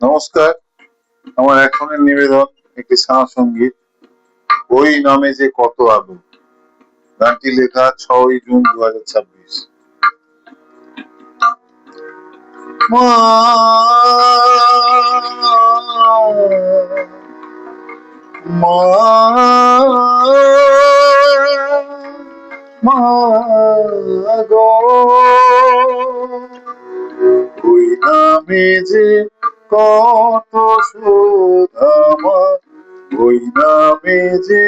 নমস্কার। আমার এখনের নিবেদন একটি সাঁ সঙ্গীত, ওই নামে যে কত আলো। গানটি লেখা 6ই জুন 2026। মা মা মা গো, ওই নামে যে কত সুধা মা, ওই নামে যে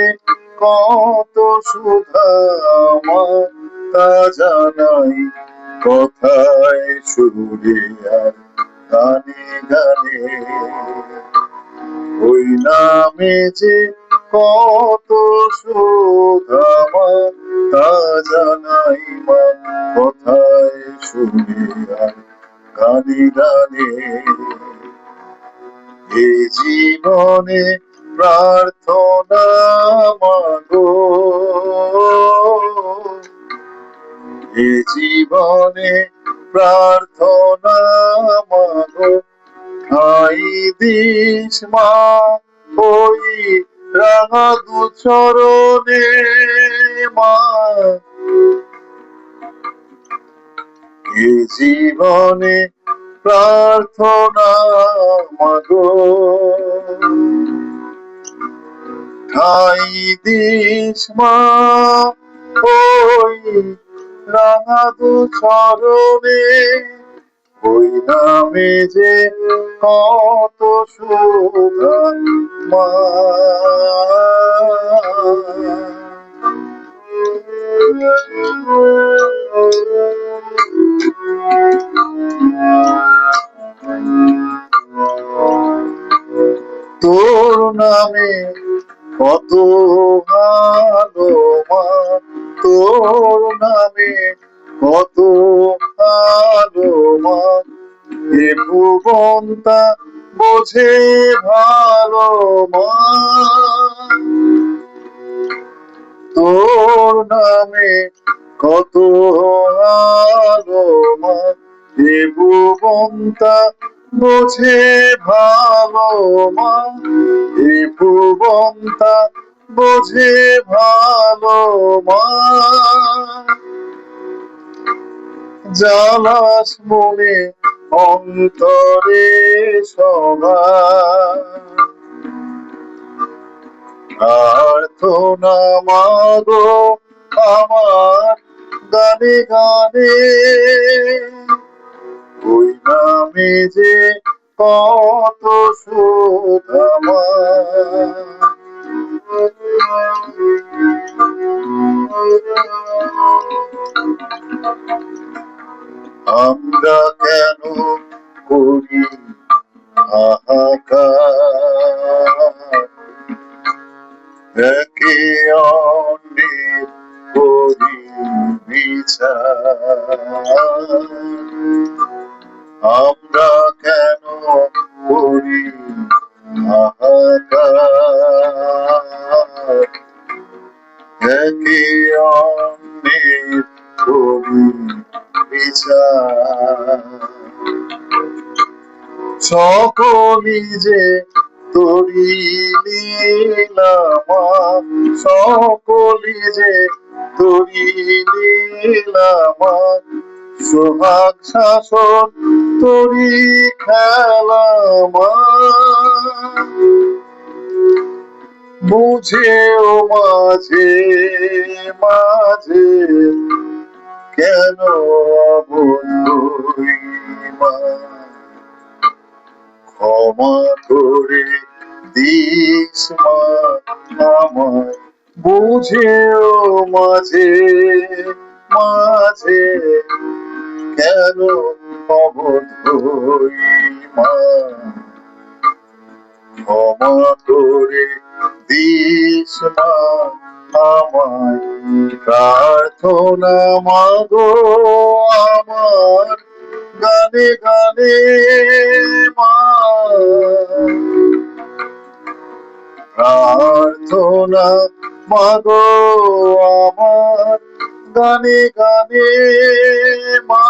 কত সুধা আমার, তা জানাই কথায় সুরে আর গানে গানে। ওই নামে যে কত সুধা আমার, তা জানাই মা কথায় সুরে আর গানে গানে। এ জীবনে প্রার্থনা মাগো, এ জীবনে প্রার্থনা মাগো, ঠাই দিস মা ওই রাঙা দু চরণে। মা এ জীবনে প্রার্থনা মাগো, ঠাই দিস মা ওই রাঙা দু চরণে। ওই নামে যে কত সুধা মা। তোর নামে কত ভালো মা, তোর নামে কত ভালো মা, এ ভুবনটা বোঝে ভালো মা। তোর নামে কত ভালো মা, এ ভুবনটা বোঝে ভালো মা, এ ভুবনটা বোঝে ভালো মা। জালাস মনে অন্তরে সবার, প্রার্থনা মাগো আমার গানে গানে। ওই নামে যে কত সুধা মা। আমরা কেন করি হাহাকার, একে অন্যের করি বিচার। আমরা কেন করি হাহাকার, একে অন্যের করি বিচার। সকলি যে তোরি লীলা মা, সকলি যে তোরি লীলা মা, সোহাগ শাসন তোরি খেলা মা। বুঝেও মাঝে মাঝে কেন অবধই মা, ক্ষমা করে দিস মা আমায়। বুঝেও মাঝে মাঝে কেন অবধই মা, ক্ষমা করে দিস মা আমায়। প্রার্থনা মাগো আমার গানে গানে মা, প্রার্থনা মাগো আমার গানে গানে মা।